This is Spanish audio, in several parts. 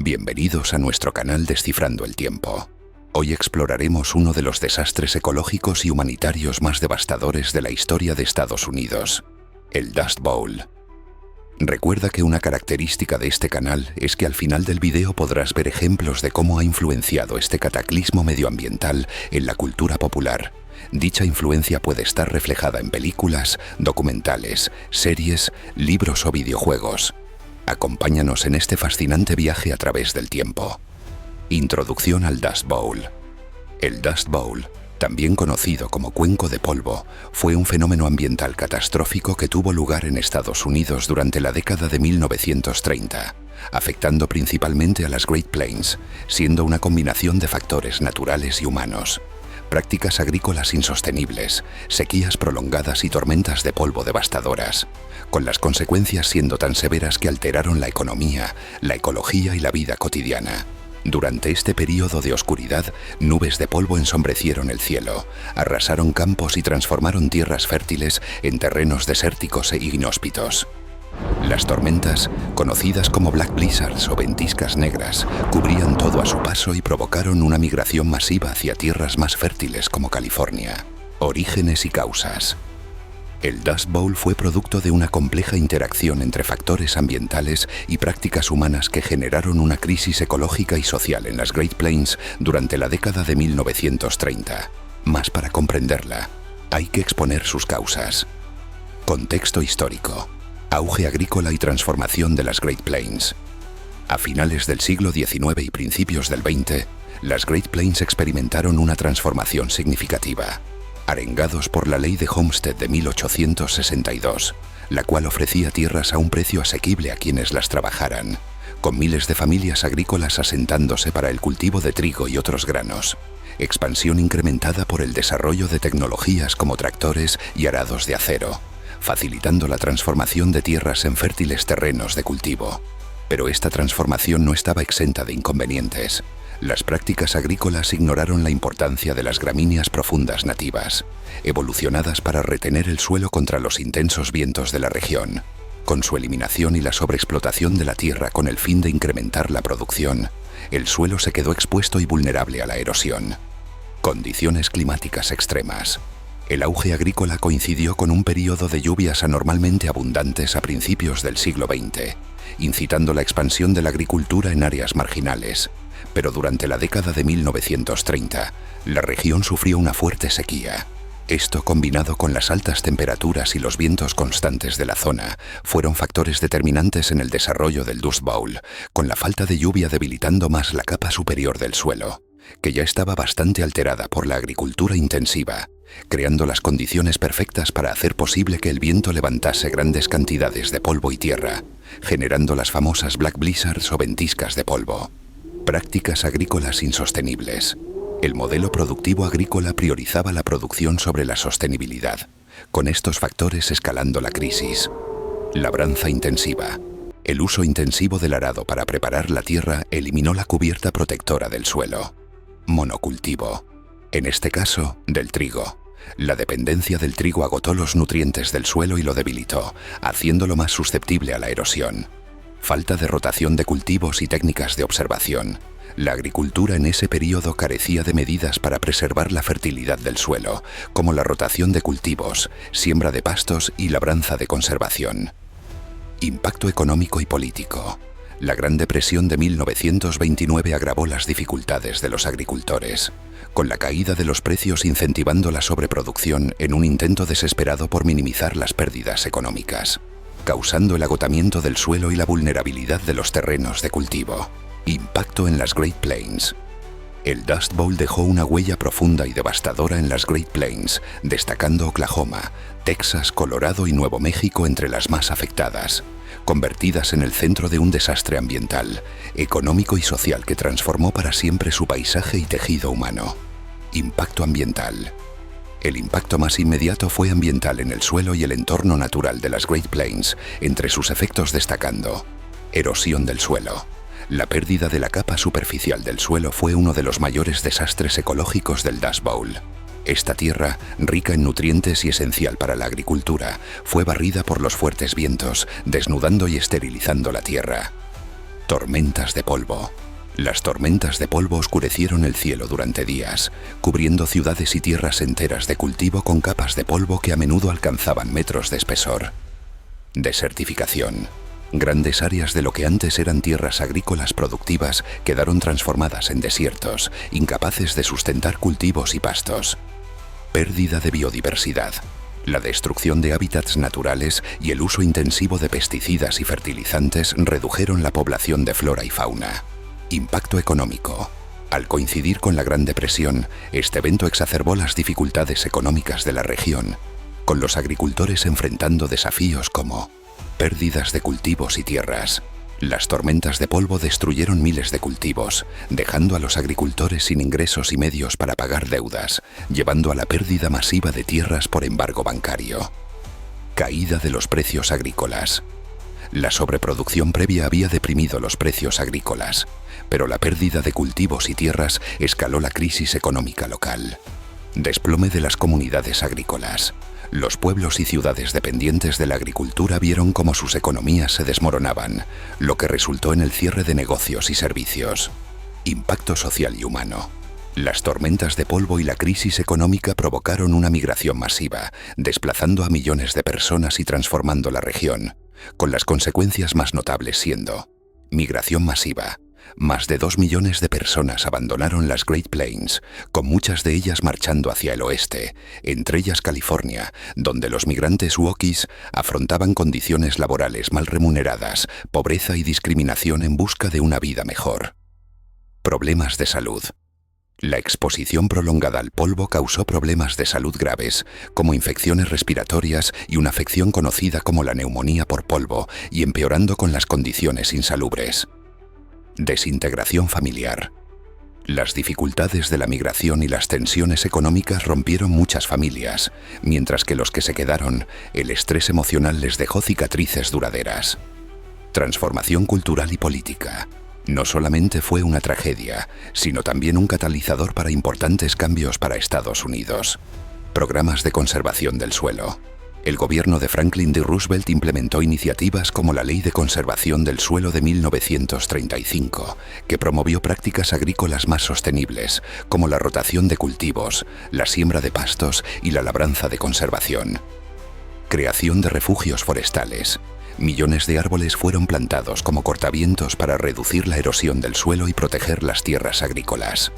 Bienvenidos a nuestro canal Descifrando el Tiempo. Hoy exploraremos uno de los desastres ecológicos y humanitarios más devastadores de la historia de Estados Unidos, el Dust Bowl. Recuerda que una característica de este canal es que al final del video podrás ver ejemplos de cómo ha influenciado este cataclismo medioambiental en la cultura popular. Dicha influencia puede estar reflejada en películas, documentales, series, libros o videojuegos. Acompáñanos en este fascinante viaje a través del tiempo. Introducción al Dust Bowl. El Dust Bowl, también conocido como cuenco de polvo, fue un fenómeno ambiental catastrófico que tuvo lugar en Estados Unidos durante la década de 1930, afectando principalmente a las Great Plains, siendo una combinación de factores naturales y humanos. Prácticas agrícolas insostenibles, sequías prolongadas y tormentas de polvo devastadoras, con las consecuencias siendo tan severas que alteraron la economía, la ecología y la vida cotidiana. Durante este periodo de oscuridad, nubes de polvo ensombrecieron el cielo, arrasaron campos y transformaron tierras fértiles en terrenos desérticos e inhóspitos. Las tormentas, conocidas como Black Blizzards o ventiscas negras, cubrían todo a su paso y provocaron una migración masiva hacia tierras más fértiles como California. Orígenes y causas. El Dust Bowl fue producto de una compleja interacción entre factores ambientales y prácticas humanas que generaron una crisis ecológica y social en las Great Plains durante la década de 1930. Mas para comprenderla, hay que exponer sus causas. Contexto histórico. Auge agrícola y transformación de las Great Plains. A finales del siglo XIX y principios del XX, las Great Plains experimentaron una transformación significativa. Arengados por la ley de Homestead de 1862, la cual ofrecía tierras a un precio asequible a quienes las trabajaran, con miles de familias agrícolas asentándose para el cultivo de trigo y otros granos. Expansión incrementada por el desarrollo de tecnologías como tractores y arados de acero, facilitando la transformación de tierras en fértiles terrenos de cultivo. Pero esta transformación no estaba exenta de inconvenientes. Las prácticas agrícolas ignoraron la importancia de las gramíneas profundas nativas, evolucionadas para retener el suelo contra los intensos vientos de la región. Con su eliminación y la sobreexplotación de la tierra con el fin de incrementar la producción, el suelo se quedó expuesto y vulnerable a la erosión. Condiciones climáticas extremas. El auge agrícola coincidió con un periodo de lluvias anormalmente abundantes a principios del siglo XX, incitando la expansión de la agricultura en áreas marginales. Pero durante la década de 1930, la región sufrió una fuerte sequía. Esto, combinado con las altas temperaturas y los vientos constantes de la zona, fueron factores determinantes en el desarrollo del Dust Bowl, con la falta de lluvia debilitando más la capa superior del suelo, que ya estaba bastante alterada por la agricultura intensiva, creando las condiciones perfectas para hacer posible que el viento levantase grandes cantidades de polvo y tierra, generando las famosas Black Blizzards o ventiscas de polvo. Prácticas agrícolas insostenibles. El modelo productivo agrícola priorizaba la producción sobre la sostenibilidad, con estos factores escalando la crisis. Labranza intensiva. El uso intensivo del arado para preparar la tierra eliminó la cubierta protectora del suelo. Monocultivo. En este caso, del trigo. La dependencia del trigo agotó los nutrientes del suelo y lo debilitó, haciéndolo más susceptible a la erosión. Falta de rotación de cultivos y técnicas de observación. La agricultura en ese periodo carecía de medidas para preservar la fertilidad del suelo, como la rotación de cultivos, siembra de pastos y labranza de conservación. Impacto económico y político. La Gran Depresión de 1929 agravó las dificultades de los agricultores, con la caída de los precios incentivando la sobreproducción en un intento desesperado por minimizar las pérdidas económicas, causando el agotamiento del suelo y la vulnerabilidad de los terrenos de cultivo. Impacto en las Great Plains. El Dust Bowl dejó una huella profunda y devastadora en las Great Plains, destacando Oklahoma, Texas, Colorado y Nuevo México entre las más afectadas, convertidas en el centro de un desastre ambiental, económico y social que transformó para siempre su paisaje y tejido humano. Impacto ambiental. El impacto más inmediato fue ambiental en el suelo y el entorno natural de las Great Plains, entre sus efectos destacando: erosión del suelo. La pérdida de la capa superficial del suelo fue uno de los mayores desastres ecológicos del Dust Bowl. Esta tierra, rica en nutrientes y esencial para la agricultura, fue barrida por los fuertes vientos, desnudando y esterilizando la tierra. Tormentas de polvo. Las tormentas de polvo oscurecieron el cielo durante días, cubriendo ciudades y tierras enteras de cultivo con capas de polvo que a menudo alcanzaban metros de espesor. Desertificación. Grandes áreas de lo que antes eran tierras agrícolas productivas quedaron transformadas en desiertos, incapaces de sustentar cultivos y pastos. Pérdida de biodiversidad. La destrucción de hábitats naturales y el uso intensivo de pesticidas y fertilizantes redujeron la población de flora y fauna. Impacto económico. Al coincidir con la Gran Depresión, este evento exacerbó las dificultades económicas de la región, con los agricultores enfrentando desafíos como pérdidas de cultivos y tierras. Las tormentas de polvo destruyeron miles de cultivos, dejando a los agricultores sin ingresos y medios para pagar deudas, llevando a la pérdida masiva de tierras por embargo bancario. Caída de los precios agrícolas. La sobreproducción previa había deprimido los precios agrícolas, pero la pérdida de cultivos y tierras escaló la crisis económica local. Desplome de las comunidades agrícolas. Los pueblos y ciudades dependientes de la agricultura vieron cómo sus economías se desmoronaban, lo que resultó en el cierre de negocios y servicios. Impacto social y humano. Las tormentas de polvo y la crisis económica provocaron una migración masiva, desplazando a millones de personas y transformando la región, con las consecuencias más notables siendo migración masiva. Más de 2 millones de personas abandonaron las Great Plains, con muchas de ellas marchando hacia el oeste, entre ellas California, donde los migrantes Wookiees afrontaban condiciones laborales mal remuneradas, pobreza y discriminación en busca de una vida mejor. Problemas de salud. La exposición prolongada al polvo causó problemas de salud graves, como infecciones respiratorias y una afección conocida como la neumonía por polvo, y empeorando con las condiciones insalubres. Desintegración familiar. Las dificultades de la migración y las tensiones económicas rompieron muchas familias, mientras que los que se quedaron, el estrés emocional les dejó cicatrices duraderas. Transformación cultural y política. No solamente fue una tragedia, sino también un catalizador para importantes cambios para Estados Unidos. Programas de conservación del suelo. El gobierno de Franklin D. Roosevelt implementó iniciativas como la Ley de Conservación del Suelo de 1935, que promovió prácticas agrícolas más sostenibles, como la rotación de cultivos, la siembra de pastos y la labranza de conservación. Creación de refugios forestales. Millones de árboles fueron plantados como cortavientos para reducir la erosión del suelo y proteger las tierras agrícolas.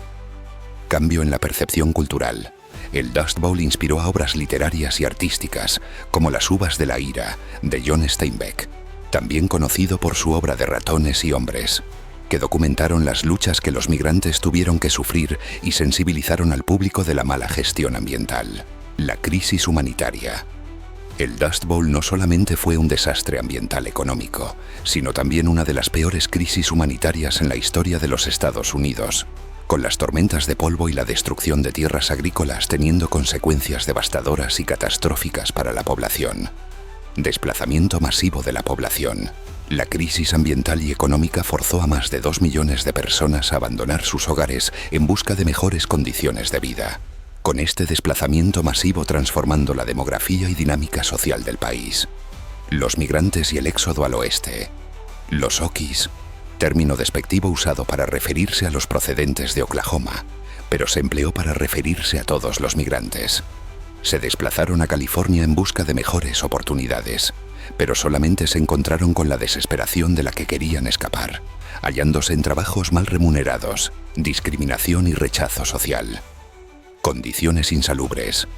Cambio en la percepción cultural. El Dust Bowl inspiró a obras literarias y artísticas, como Las uvas de la ira, de John Steinbeck, también conocido por su obra de Ratones y hombres, que documentaron las luchas que los migrantes tuvieron que sufrir y sensibilizaron al público de la mala gestión ambiental. La crisis humanitaria. El Dust Bowl no solamente fue un desastre ambiental económico, sino también una de las peores crisis humanitarias en la historia de los Estados Unidos, con las tormentas de polvo y la destrucción de tierras agrícolas teniendo consecuencias devastadoras y catastróficas para la población. Desplazamiento masivo de la población. La crisis ambiental y económica forzó a más de 2 millones de personas a abandonar sus hogares en busca de mejores condiciones de vida, con este desplazamiento masivo transformando la demografía y dinámica social del país. Los migrantes y el éxodo al oeste. Los Okies, término despectivo usado para referirse a los procedentes de Oklahoma, pero se empleó para referirse a todos los migrantes. Se desplazaron a California en busca de mejores oportunidades, pero solamente se encontraron con la desesperación de la que querían escapar, hallándose en trabajos mal remunerados, discriminación y rechazo social. Condiciones insalubres.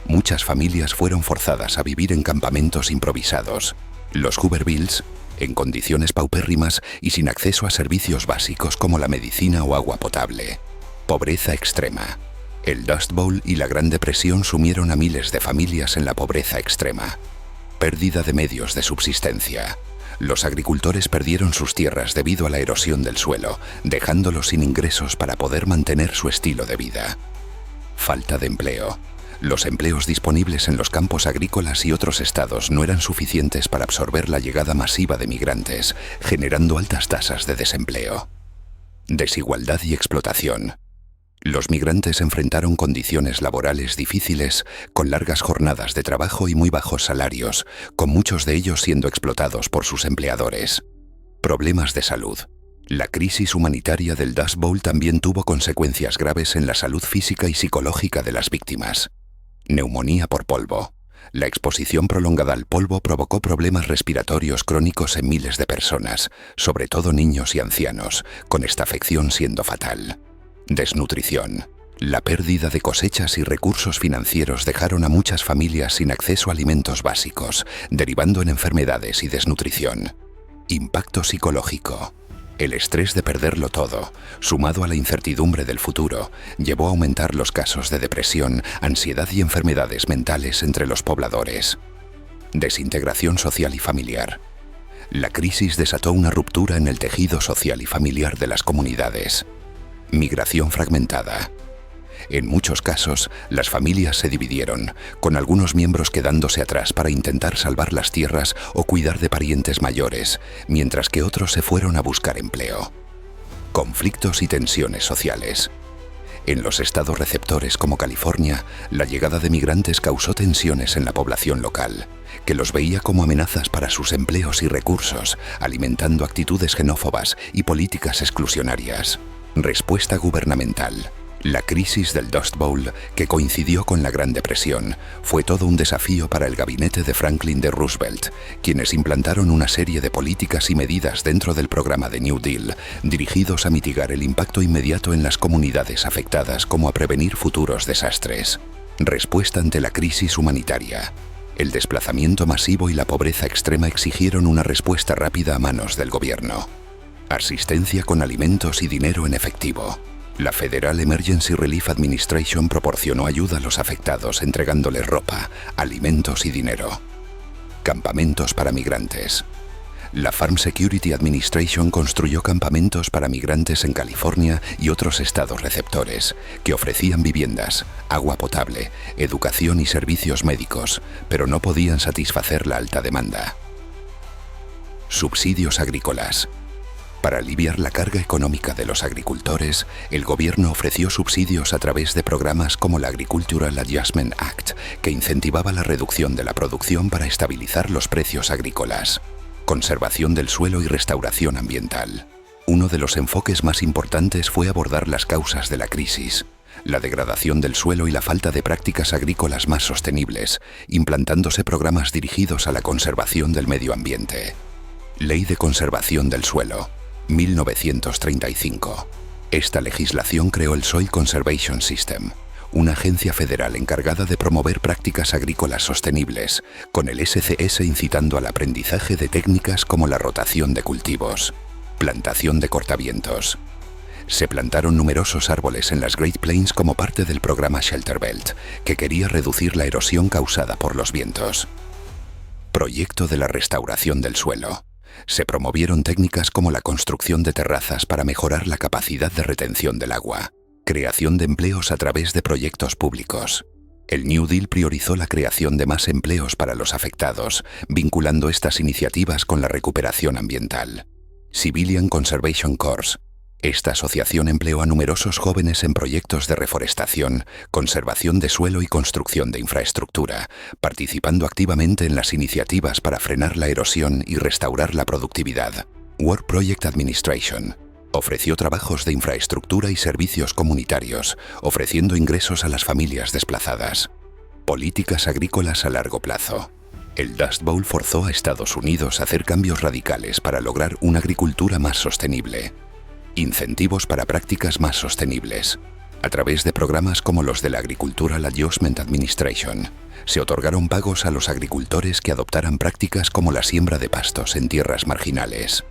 Muchas familias fueron forzadas a vivir en campamentos improvisados, los Hoovervilles, en condiciones paupérrimas y sin acceso a servicios básicos como la medicina o agua potable. Pobreza extrema. El Dust Bowl y la Gran Depresión sumieron a miles de familias en la pobreza extrema. Pérdida de medios de subsistencia. Los agricultores perdieron sus tierras debido a la erosión del suelo, dejándolos sin ingresos para poder mantener su estilo de vida. Falta de empleo. Los empleos disponibles en los campos agrícolas y otros estados no eran suficientes para absorber la llegada masiva de migrantes, generando altas tasas de desempleo. Desigualdad y explotación. Los migrantes enfrentaron condiciones laborales difíciles, con largas jornadas de trabajo y muy bajos salarios, con muchos de ellos siendo explotados por sus empleadores. Problemas de salud. La crisis humanitaria del Dust Bowl también tuvo consecuencias graves en la salud física y psicológica de las víctimas. Neumonía por polvo. La exposición prolongada al polvo provocó problemas respiratorios crónicos en miles de personas, sobre todo niños y ancianos, con esta afección siendo fatal. Desnutrición. La pérdida de cosechas y recursos financieros dejaron a muchas familias sin acceso a alimentos básicos, derivando en enfermedades y desnutrición. Impacto psicológico. El estrés de perderlo todo, sumado a la incertidumbre del futuro, llevó a aumentar los casos de depresión, ansiedad y enfermedades mentales entre los pobladores. Desintegración social y familiar. La crisis desató una ruptura en el tejido social y familiar de las comunidades. Migración fragmentada. En muchos casos, las familias se dividieron, con algunos miembros quedándose atrás para intentar salvar las tierras o cuidar de parientes mayores, mientras que otros se fueron a buscar empleo. Conflictos y tensiones sociales. En los estados receptores como California, la llegada de migrantes causó tensiones en la población local, que los veía como amenazas para sus empleos y recursos, alimentando actitudes xenófobas y políticas exclusionarias. Respuesta gubernamental. La crisis del Dust Bowl, que coincidió con la Gran Depresión, fue todo un desafío para el gabinete de Franklin D. Roosevelt, quienes implantaron una serie de políticas y medidas dentro del programa de New Deal, dirigidos a mitigar el impacto inmediato en las comunidades afectadas como a prevenir futuros desastres. Respuesta ante la crisis humanitaria. El desplazamiento masivo y la pobreza extrema exigieron una respuesta rápida a manos del gobierno. Asistencia con alimentos y dinero en efectivo. La Federal Emergency Relief Administration proporcionó ayuda a los afectados entregándoles ropa, alimentos y dinero. Campamentos para migrantes. La Farm Security Administration construyó campamentos para migrantes en California y otros estados receptores, que ofrecían viviendas, agua potable, educación y servicios médicos, pero no podían satisfacer la alta demanda. Subsidios agrícolas. Para aliviar la carga económica de los agricultores, el gobierno ofreció subsidios a través de programas como la Agricultural Adjustment Act, que incentivaba la reducción de la producción para estabilizar los precios agrícolas. Conservación del suelo y restauración ambiental. Uno de los enfoques más importantes fue abordar las causas de la crisis, la degradación del suelo y la falta de prácticas agrícolas más sostenibles, implantándose programas dirigidos a la conservación del medio ambiente. Ley de Conservación del Suelo. 1935. Esta legislación creó el Soil Conservation System, una agencia federal encargada de promover prácticas agrícolas sostenibles, con el SCS incitando al aprendizaje de técnicas como la rotación de cultivos. Plantación de cortavientos. Se plantaron numerosos árboles en las Great Plains como parte del programa Shelter Belt, que quería reducir la erosión causada por los vientos. Proyecto de la restauración del suelo. Se promovieron técnicas como la construcción de terrazas para mejorar la capacidad de retención del agua, creación de empleos a través de proyectos públicos. El New Deal priorizó la creación de más empleos para los afectados, vinculando estas iniciativas con la recuperación ambiental. Civilian Conservation Corps. Esta asociación empleó a numerosos jóvenes en proyectos de reforestación, conservación de suelo y construcción de infraestructura, participando activamente en las iniciativas para frenar la erosión y restaurar la productividad. Work Project Administration. Ofreció trabajos de infraestructura y servicios comunitarios, ofreciendo ingresos a las familias desplazadas. Políticas agrícolas a largo plazo. El Dust Bowl forzó a Estados Unidos a hacer cambios radicales para lograr una agricultura más sostenible. Incentivos para prácticas más sostenibles. A través de programas como los de la Agricultural Adjustment Administration, se otorgaron pagos a los agricultores que adoptaran prácticas como la siembra de pastos en tierras marginales.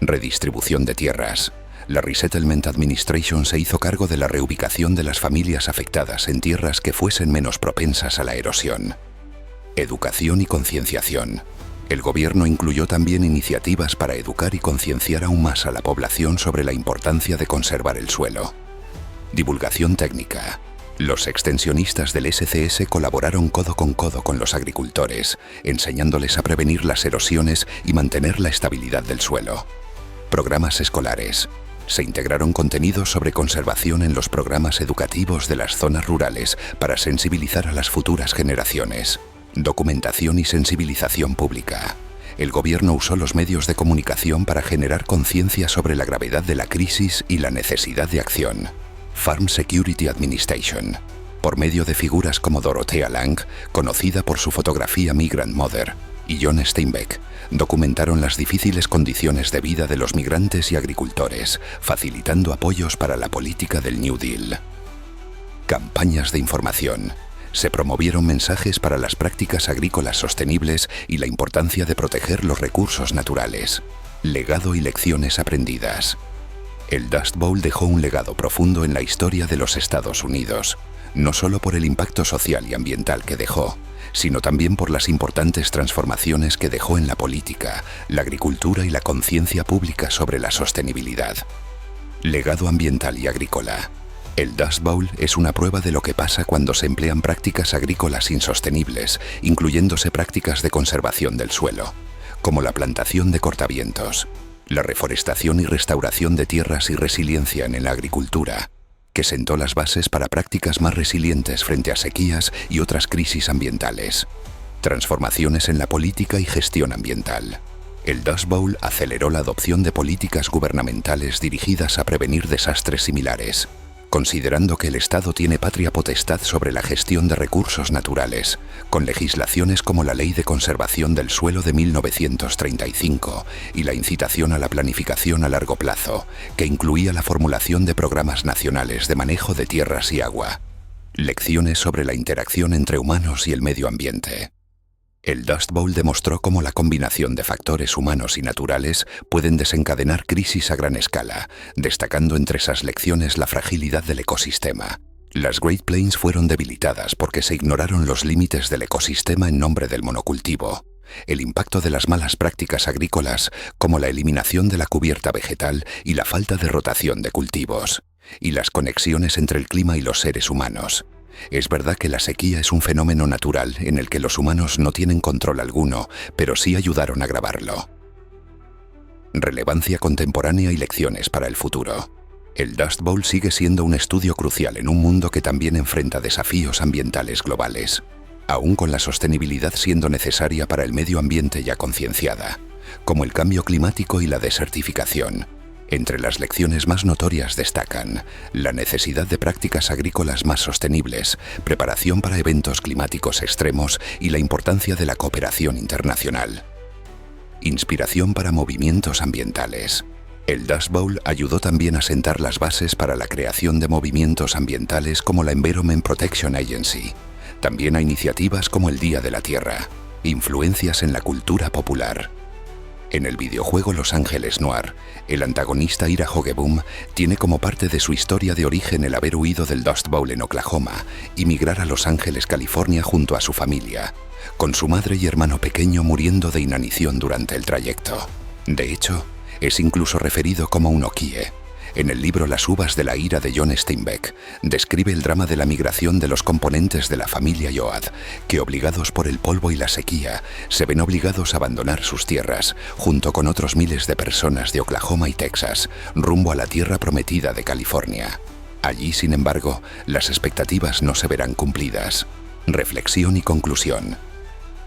Redistribución de tierras. La Resettlement Administration se hizo cargo de la reubicación de las familias afectadas en tierras que fuesen menos propensas a la erosión. Educación y concienciación. El gobierno incluyó también iniciativas para educar y concienciar aún más a la población sobre la importancia de conservar el suelo. Divulgación técnica. Los extensionistas del SCS colaboraron codo con los agricultores, enseñándoles a prevenir las erosiones y mantener la estabilidad del suelo. Programas escolares. Se integraron contenidos sobre conservación en los programas educativos de las zonas rurales para sensibilizar a las futuras generaciones. Documentación y sensibilización pública. el gobierno usó los medios de comunicación para generar conciencia sobre la gravedad de la crisis y la necesidad de acción. Farm Security Administration, por medio de figuras como Dorothea Lange, conocida por su fotografía Migrant Mother, y John Steinbeck, documentaron las difíciles condiciones de vida de los migrantes y agricultores, facilitando apoyos para la política del New Deal. Campañas de información. Se promovieron mensajes para las prácticas agrícolas sostenibles y la importancia de proteger los recursos naturales. Legado y lecciones aprendidas. El Dust Bowl dejó un legado profundo en la historia de los Estados Unidos, no solo por el impacto social y ambiental que dejó, sino también por las importantes transformaciones que dejó en la política, la agricultura y la conciencia pública sobre la sostenibilidad. Legado ambiental y agrícola. El Dust Bowl es una prueba de lo que pasa cuando se emplean prácticas agrícolas insostenibles, incluyéndose prácticas de conservación del suelo, como la plantación de cortavientos, la reforestación y restauración de tierras y resiliencia en la agricultura, que sentó las bases para prácticas más resilientes frente a sequías y otras crisis ambientales. Transformaciones en la política y gestión ambiental. El Dust Bowl aceleró la adopción de políticas gubernamentales dirigidas a prevenir desastres similares, considerando que el Estado tiene patria potestad sobre la gestión de recursos naturales, con legislaciones como la Ley de Conservación del Suelo de 1935 y la incitación a la planificación a largo plazo, que incluía la formulación de programas nacionales de manejo de tierras y agua. Lecciones sobre la interacción entre humanos y el medio ambiente. El Dust Bowl demostró cómo la combinación de factores humanos y naturales pueden desencadenar crisis a gran escala, destacando entre esas lecciones la fragilidad del ecosistema. Las Great Plains fueron debilitadas porque se ignoraron los límites del ecosistema en nombre del monocultivo. El impacto de las malas prácticas agrícolas, como la eliminación de la cubierta vegetal y la falta de rotación de cultivos, y las conexiones entre el clima y los seres humanos. Es verdad que la sequía es un fenómeno natural en el que los humanos no tienen control alguno, pero sí ayudaron a agravarlo. Relevancia contemporánea y lecciones para el futuro. El Dust Bowl sigue siendo un estudio crucial en un mundo que también enfrenta desafíos ambientales globales, aún con la sostenibilidad siendo necesaria para el medio ambiente ya concienciada, como el cambio climático y la desertificación. Entre las lecciones más notorias destacan la necesidad de prácticas agrícolas más sostenibles, preparación para eventos climáticos extremos y la importancia de la cooperación internacional. Inspiración para movimientos ambientales. El Dust Bowl ayudó también a sentar las bases para la creación de movimientos ambientales como la Environment Protection Agency, también a iniciativas como el Día de la Tierra. Influencias en la cultura popular. En el videojuego Los Ángeles Noir, el antagonista Ira Hogeboom tiene como parte de su historia de origen el haber huido del Dust Bowl en Oklahoma y migrar a Los Ángeles, California junto a su familia, con su madre y hermano pequeño muriendo de inanición durante el trayecto. De hecho, es incluso referido como un Okie. En el libro Las uvas de la ira de John Steinbeck, describe el drama de la migración de los componentes de la familia Yoad, que obligados por el polvo y la sequía, se ven obligados a abandonar sus tierras, junto con otros miles de personas de Oklahoma y Texas, rumbo a la tierra prometida de California. Allí, sin embargo, las expectativas no se verán cumplidas. Reflexión y conclusión.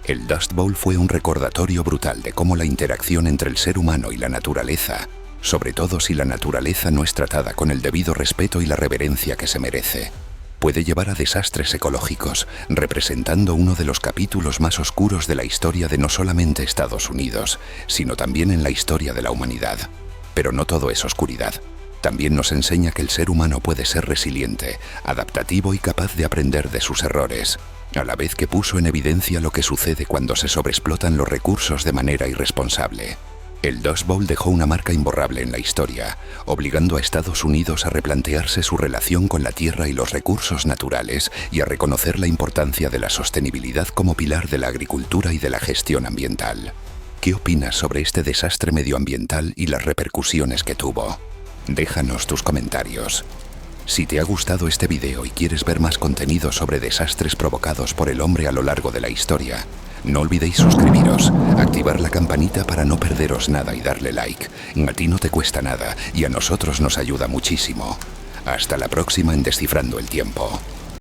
El Dust Bowl fue un recordatorio brutal de cómo la interacción entre el ser humano y la naturaleza, sobre todo si la naturaleza no es tratada con el debido respeto y la reverencia que se merece, puede llevar a desastres ecológicos, representando uno de los capítulos más oscuros de la historia de no solamente Estados Unidos, sino también en la historia de la humanidad. Pero no todo es oscuridad. También nos enseña que el ser humano puede ser resiliente, adaptativo y capaz de aprender de sus errores, a la vez que puso en evidencia lo que sucede cuando se sobreexplotan los recursos de manera irresponsable. El Dust Bowl dejó una marca imborrable en la historia, obligando a Estados Unidos a replantearse su relación con la tierra y los recursos naturales y a reconocer la importancia de la sostenibilidad como pilar de la agricultura y de la gestión ambiental. ¿Qué opinas sobre este desastre medioambiental y las repercusiones que tuvo? Déjanos tus comentarios. Si te ha gustado este video y quieres ver más contenido sobre desastres provocados por el hombre a lo largo de la historia, no olvidéis suscribiros, activar la campanita para no perderos nada y darle like. A ti no te cuesta nada y a nosotros nos ayuda muchísimo. Hasta la próxima en Descifrando el Tiempo.